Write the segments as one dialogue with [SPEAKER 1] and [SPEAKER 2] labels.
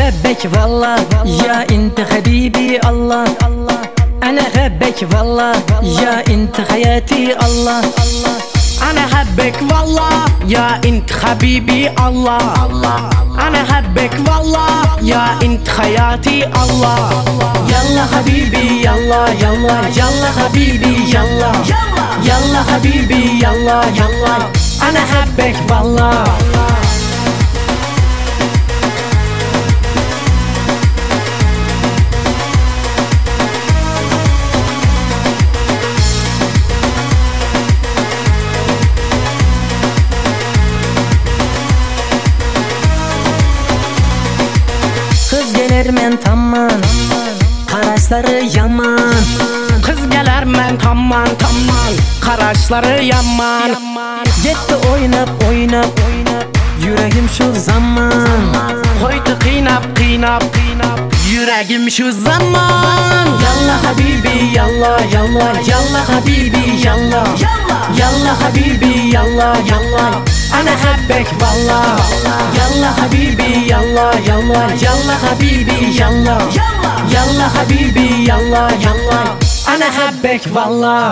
[SPEAKER 1] أحبك والله يا انت حبيبي الله. أنا أحبك والله يا انت حياتي الله.
[SPEAKER 2] أنا أحبك والله يا انت حبيبي الله. أنا أحبك والله يا انت حياتي الله.
[SPEAKER 1] يلا حبيبي يلا يلا يلا حبيبي يلا يلا حبيبي يلا يلا.
[SPEAKER 2] أنا أحبك والله.
[SPEAKER 1] Kız gelir men tamman, karaşları yaman.
[SPEAKER 2] Kız gelir men tamman tamman, karaşları yaman.
[SPEAKER 1] Yetti oynap oynap yüreğim şu zaman.
[SPEAKER 2] Koydu kıynap kıynap yüreğim şu zaman.
[SPEAKER 1] Yalla habibi yalla yalla yalla habibi yalla yalla habibi yalla yalla.
[SPEAKER 2] أنا أحبك والله.
[SPEAKER 1] يلا حبيبي يلا يلا يلا حبيبي يلا يلا حبيبي يلا يلا.
[SPEAKER 2] أنا أحبك والله.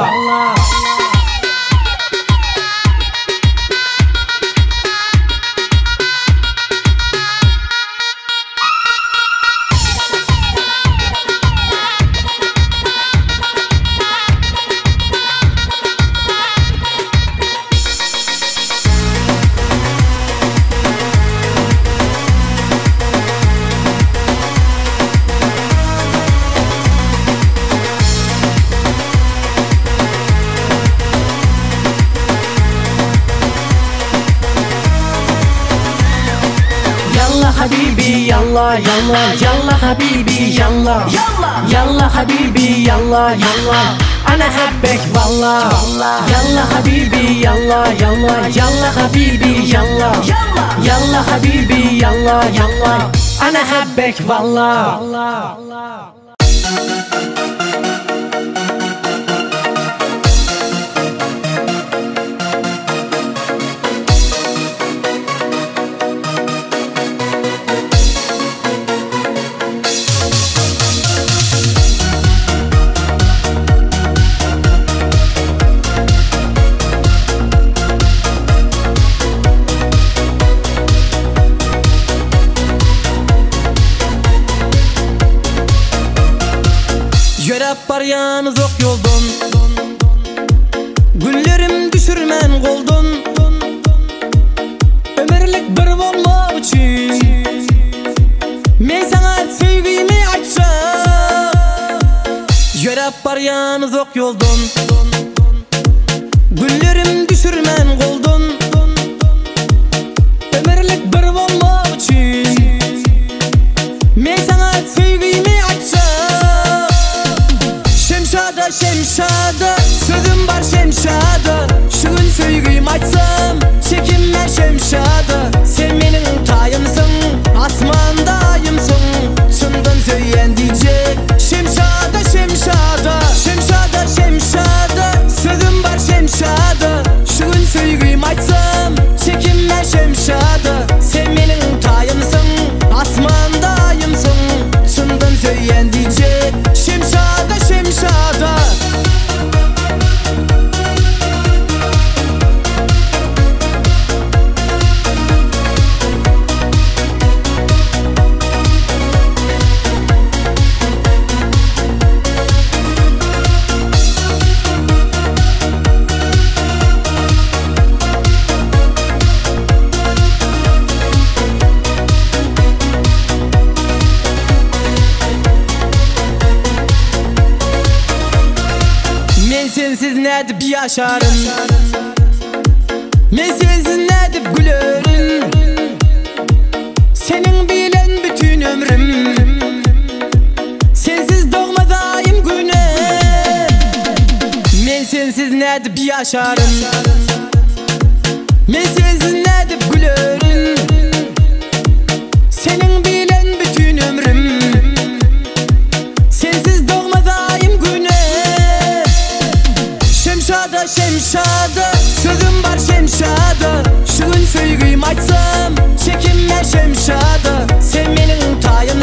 [SPEAKER 1] حبيبي يلا يلا يلا حبيبي يلا يلا حبيبي يلا يلا.
[SPEAKER 2] أنا أحبك والله.
[SPEAKER 1] يلا حبيبي يلا يلا يلا حبيبي يلا يلا حبيبي يلا يلا.
[SPEAKER 2] أنا أحبك والله.
[SPEAKER 1] Yörep var yalnız ok yoldan, günlerim düşürmen koldan. Ömürlük bir olmak için men sana sevgimi açsam. Yörep var yalnız ok yoldan, günlerim düşürmen koldan. Ömürlük bir olmak için men sana sevgimi açsam. Şemşada şemşada sözüm var şemşada. Şu gün söygüyüm açsam çekinme şemşada. Sen benim tayımsın, asmandayımsın. Çından söyleyen diyecek şemşada şemşada. Şemşada şemşada sözüm var şemşada. Şu gün söygüyüm açsam çekinme şemşada. Sen benim tayımsın, asmandayımsın. Çından söyleyen diyecek şemşada şemşada. Men sensiz ne dip yaşarım, men sensiz ne dip gülerim. Senin bilen bütün ömrüm, sensiz doğmadayım güne. Men sensiz ne dip yaşarım, men sensiz ne dip gülerim. Senin bilen bütün ömrüm, sensiz doğmadayım güne. Şemşada şemşada sözüm var şemşada. Şu gün söygüyüm açsam çekinme şemşada. Sen benim tayım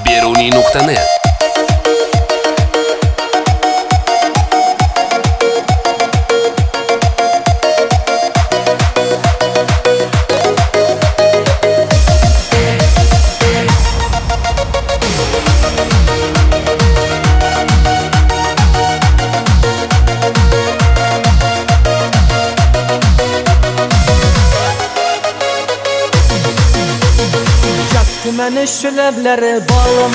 [SPEAKER 3] Beruni.net.
[SPEAKER 1] Məni şüləbləri balım,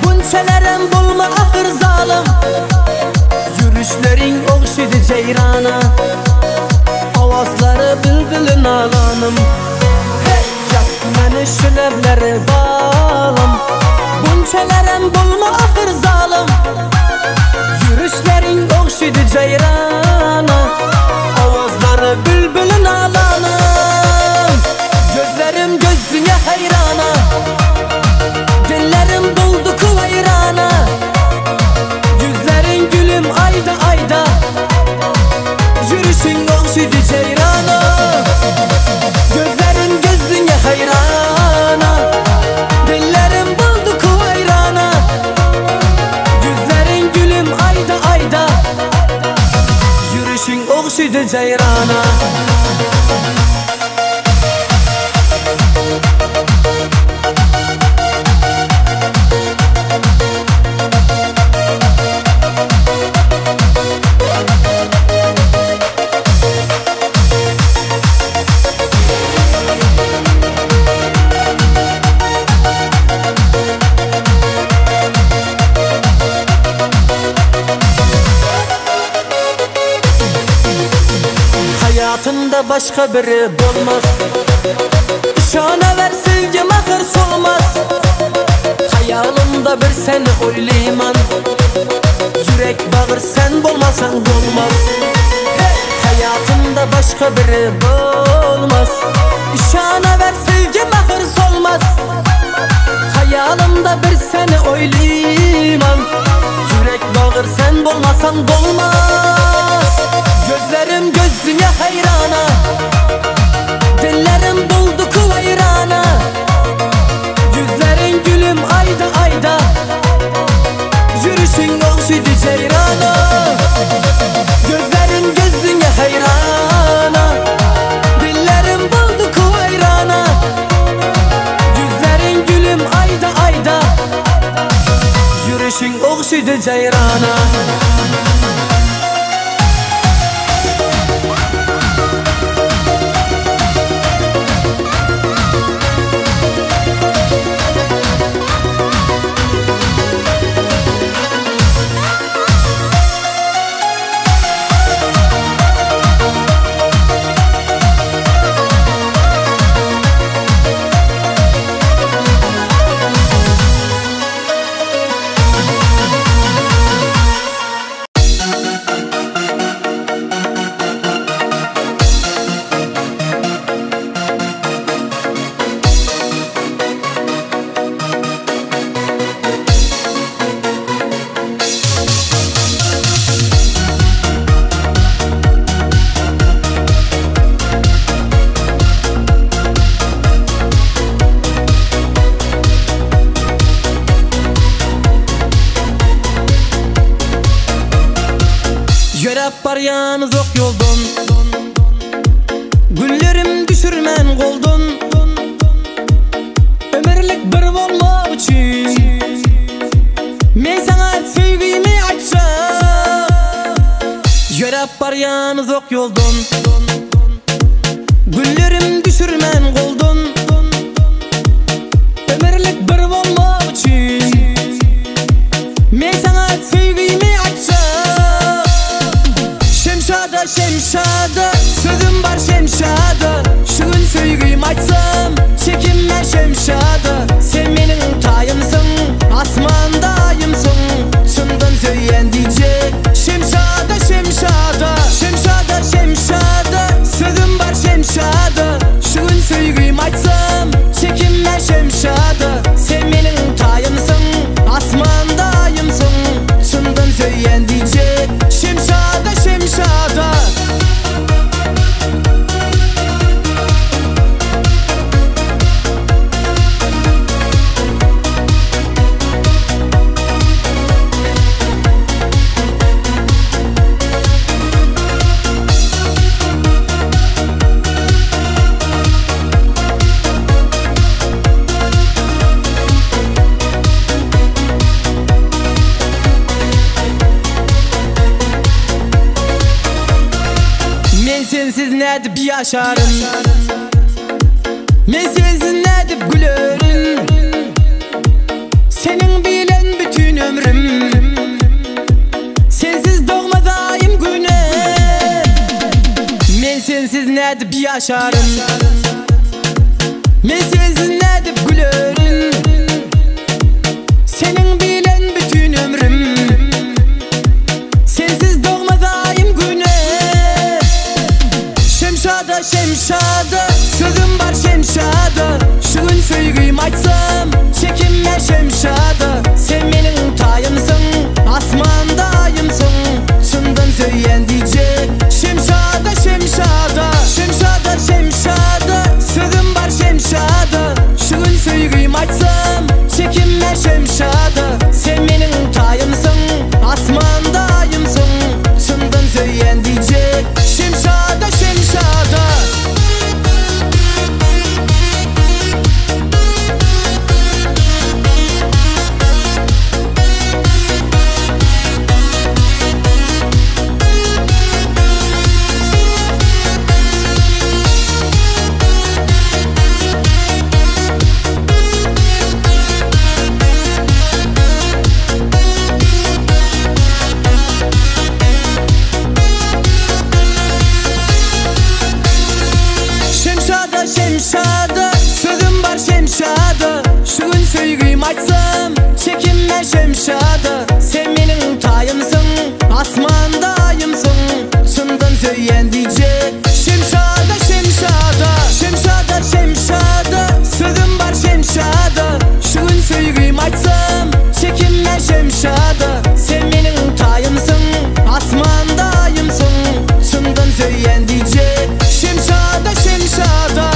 [SPEAKER 1] bunçələrim bulma axır zalım. Yürüşlərin oxşidir ceyrana, avazları bülbülün alanım. Yaktı məni şüləbləri balım, bunçələrim bulma axır zalım. Yürüşlərin oxşidir ceyrana, avazları bülbülün alanım. Gözlerim gözüne hayrana, dillerim doldu kuvayrana. Yüzlerin gülüm ayda ayda, yürüyüşün oxşidir ceyrana. Gözlerin gözüne hayrana, dillerim doldu kuvayrana. Yüzlerin gülüm ayda ayda, yürüyüşün oxşidir ceyrana. Hayatında başka biri bulmaz, şana ver sevgim ahır solmaz. Hayalimda bir seni oylayman, yürek bağır sen bulmasan bulmaz. Hayatımda başka biri bulmaz, şana ver sevgim ahır solmaz. Hayalimda bir seni oylayman, yürek bağır sen bulmasan bulmaz. Gözlerim gözüne hayrana, dillerim doldu kuvayrana. Yüzlerin gülüm ayda ayda, yürüyüşün oxşidir ceyrana. Gözlerin gözüne hayrana, dillerim doldu kuvayrana. Yüzlerin gülüm ayda ayda, yürüyüşün oxşidir ceyrana. Yörep var yalnız ok yoldun, güllerim düşürmen qoldun. Ömürlük bir olmak için men sana sevgimi açsam. Yörep var yalnız ok yoldun, güllerim düşürmen qoldun. Ömürlük bir olmak için men sana sevgimi açsam. Şemşada, sözüm var şemşada, şu gün sevgimi açsam, çekinme şemşada. Sen benim tayımsın, asmandayımsın, çından söyleyen diyecek. Şemşada, şemşada, şemşada, şemşada, sözüm var şemşada, şu gün sevgimi açsam. sensiz ne dip yaşarım, men sensiz ne dip gülerim. Senin bilen bütün ömrüm, sensiz doğmadayım güne. Men sensiz ne dip yaşarım, men sensiz ne dip gülerim. Senin bilen bütün ömrüm, sensiz doğmadayım güne. Şemşada şemşada, sözüm var şemşada. Şu gün söyleyeyim açsam, çekinme şemşada. Sen benim tayımsın, asmandayımsın. Çından söyleyen diyecek. Şemşada şemşada, şemşada şemşada, sözüm var şemşada. Şu gün söyleyeyim açsam, çekinme şemşada. Sen benim tayımsın, asmandayımsın. Çından söyleyen diyecek. Şemşada şemşada. Şemşada, sözüm var şemşada. Şu gün söyleyeyim açsam, çekinme şemşada. Sen benim tayımsın, asmandayımsın. Çından söyleyen diyecek. Şemşada şemşada, şemşada şemşada, sözüm var şemşada. Şu gün söyleyeyim açsam, çekinme şemşada. Sen benim tayımsın, asmandayımsın. Çından söyleyen diyecek. Şemşada şemşada.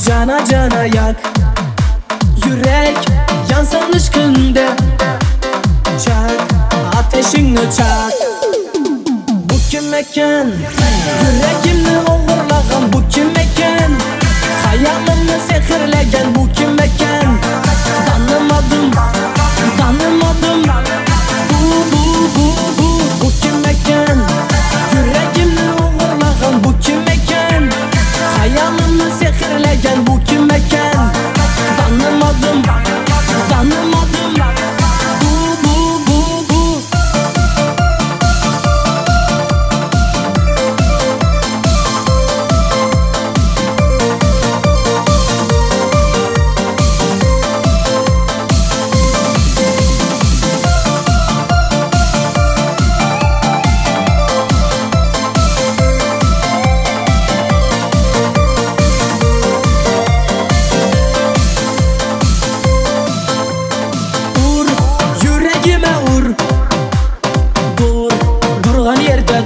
[SPEAKER 1] Cana cana yak, yürek yansın aşkında. Çak, ateşini çak. Bu kim eken? Yüreğimni oğurlagan bu kim eken? Hayalımni sehrlegen bu kim eken? Tanımadım, tanımadım. Bu kim eken? Yüreğimni oğurlagan bu kim eken? Hayalımni sehrlegen bu kim eken? Tanımadım, tanımadım.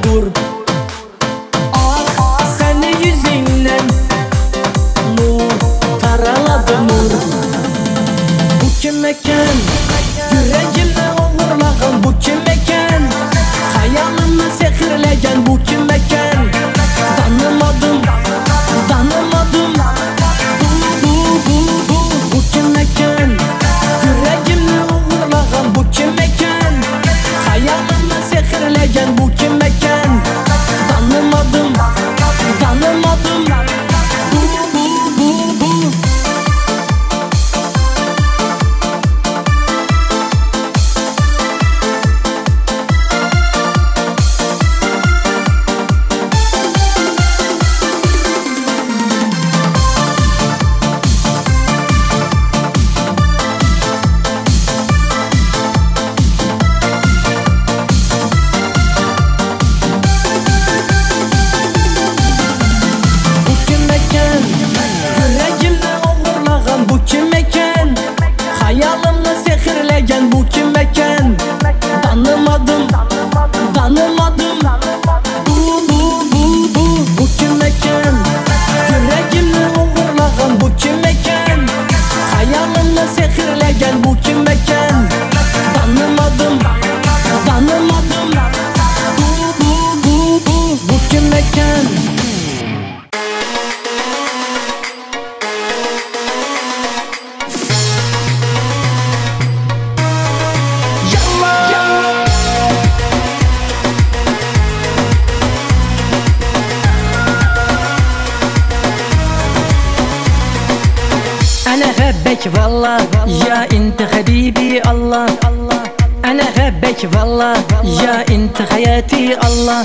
[SPEAKER 1] Dur. Ah, senin yüzünden nur taraladı nur. Bu kim eken? Yüreğimni oğurlagan bu kim eken? Hayalımni sehrlegen bu kim eken? Tanımadım, tanımadım. Bu kim eken? Yüreğimni oğurlagan bu kim eken? Hayalımni sehrlegen bu kim eken? Tanımadım, tanımadım. tanımadım, tanımadım. Bu kim eken? Yüreğimni uğurlagan bu kim eken? Hayalımni sehrlegen bu kim eken? Tanımadım, tanımadım. Bu kim eken? أنا أحبك والله يا أنت حبيبي الله. أنا أحبك والله يا أنت حياتي الله.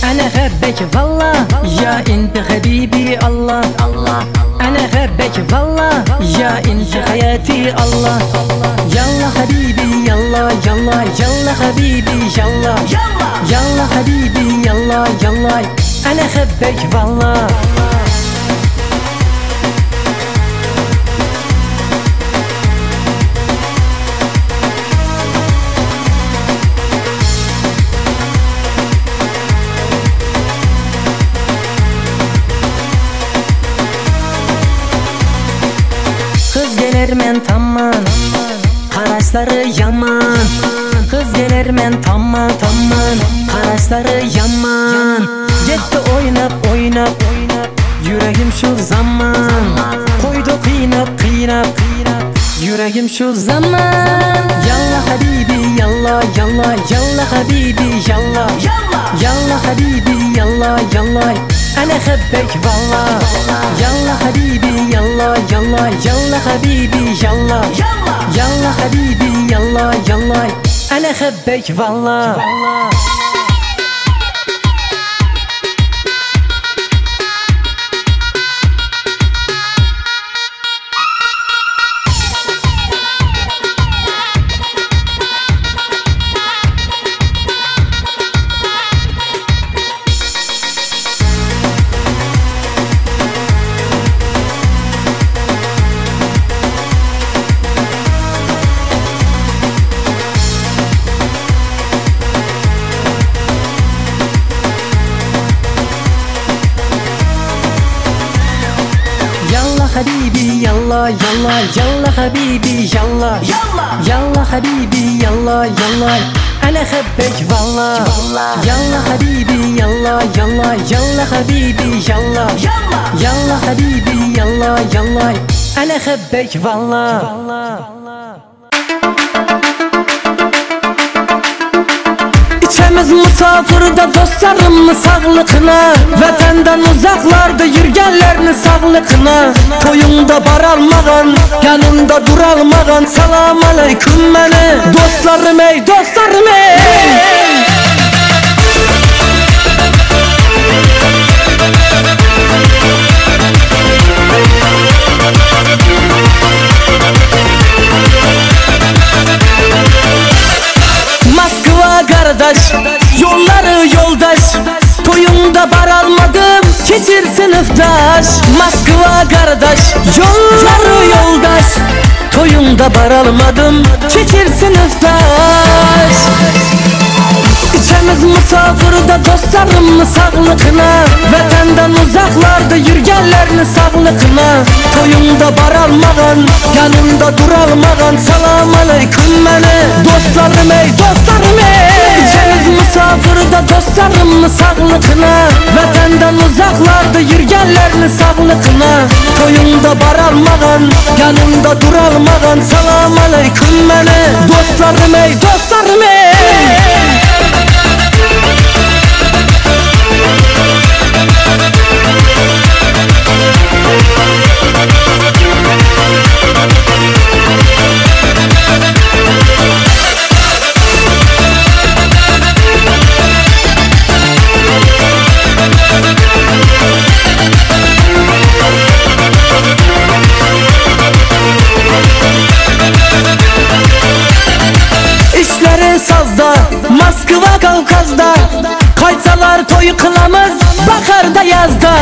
[SPEAKER 1] أنا أحبك والله يا أنت حبيبي الله. أنا أحبك والله يا أنت حياتي الله. يلا حبيبي يلا يلا يلا حبيبي يلا يلا حبيبي يلا يلا. أنا أحبك والله. Kız gelir men tamam, karasları yaman. Kız gelir men tamam, karasları yaman. Gitti oynap oynap, yüreğim şu zaman. Koydu kıynap kıynap, yüreğim şu zaman. Yalla habibi yalla yalla yalla habibi yalla yalla habibi yalla yalla. أنا أحبك والله يلا حبيبي يلا يلا يلا حبيبي يلا يلا حبيبي يلا يلا. أنا أحبك والله. حبيبي يلا يلا يلا حبيبي يلا يلا حبيبي يلا يلا. أنا أحبك والله يلا حبيبي يلا يلا يلا حبيبي يلا يلا حبيبي يلا يلا. أنا أحبك والله. İçemiz misafirde dostlarımın sağlıkına, vatenden uzaklarda yürgenlerini sağlıkına. Toyunda baralmağan, yanında duralmağan, salam aleyküm mene. Dostlarım ey, dostlarım ey. Moskva kardeş, yolları yoldaş. Toyunda baralmadım, keçir sınıftaş. Moskva kardeş, yolları yoldaş. Toyunda baralmadım, keçir sınıftaş. İçemiz misafirde dostlarımın sağlıkına, vatenden uzaklarda yürgenlerini sağlıkına. Toyunda baralmağan, yanında duralmağan, salam aleyküm mene. Dostlarım ey, dostlarım ey. İçemiz misafirde dostlarımın sağlıkına, vatenden uzaklarda yürgenlerini sağlıkına. Toyunda baralmağan, yanında duralmağan, salam aleyküm mene. Dostlarım ey, dostlarım ey. İşleri sazda, Moskva Kavkaz'da. Kaysalar toy kılamız baharda yazda.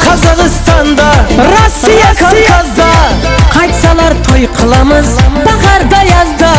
[SPEAKER 1] Kazakistan'da, Rusya Kavkaz'da. Kaysalar toy kılamız baharda yazda.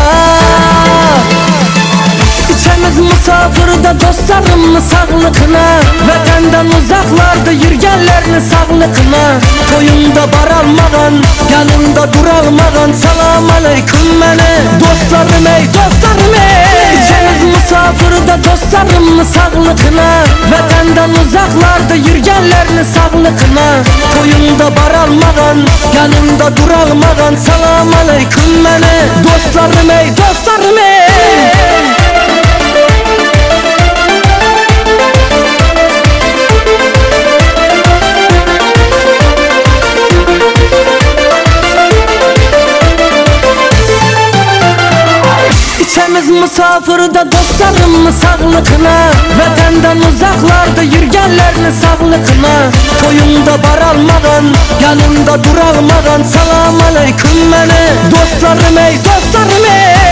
[SPEAKER 1] İçemiz musafirde dostlarımın sağlıkına, vatenden uzaklarda yürgenlerin sağlıkına. Toyunda baralmağan, yanında duralmağan, salam aleyküm mene. Dostlarım ey, dostlarım ey. İçemiz musafirde dostlarımın sağlıkına, vatenden uzaklarda yürgenlerin sağlıkına. Toyunda baralmağan, yanında duralmağan, salam aleyküm mene. Dostlarım ey, dostlarım ey. İçemiz musafirde dostlarımın sağlıkına, vatenden uzaklarda yürgenlerin sağlıkına. Toyunda baralmağan, yanında duralmağan, salam aleyküm mene. Dostlarım ey, dostlarım ey.